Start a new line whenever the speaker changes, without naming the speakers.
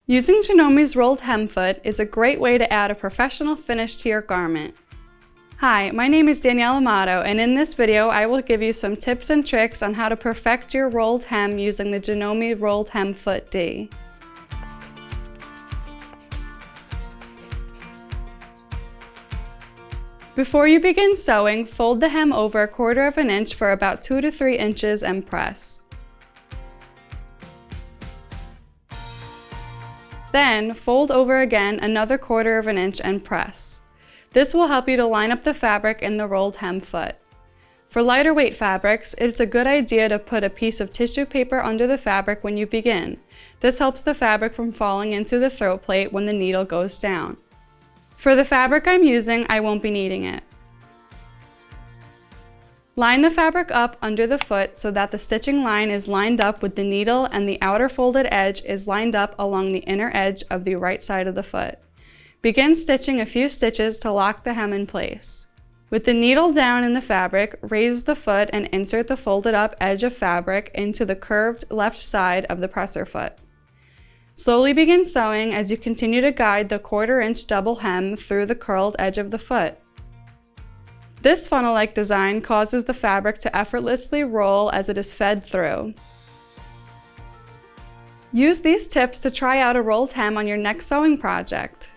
Using Janome's rolled hem foot is a great way to add a professional finish to your garment. Hi, my name is Danielle Amato, and in this video I will give you some tips and tricks on how to perfect your rolled hem using the Janome Rolled Hem Foot D. Before you begin sewing, fold the hem over 1/4 inch for about 2 to 3 inches and press. Then, fold over again another 1/4 inch and press. This will help you to line up the fabric in the rolled hem foot. For lighter weight fabrics, it's a good idea to put a piece of tissue paper under the fabric when you begin. This helps the fabric from falling into the throat plate when the needle goes down. For the fabric I'm using, I won't be needing it. Line the fabric up under the foot so that the stitching line is lined up with the needle and the outer folded edge is lined up along the inner edge of the right side of the foot. Begin stitching a few stitches to lock the hem in place. With the needle down in the fabric, raise the foot and insert the folded up edge of fabric into the curved left side of the presser foot. Slowly begin sewing as you continue to guide the 1/4 inch double hem through the curled edge of the foot. This funnel-like design causes the fabric to effortlessly roll as it is fed through. Use these tips to try out a rolled hem on your next sewing project.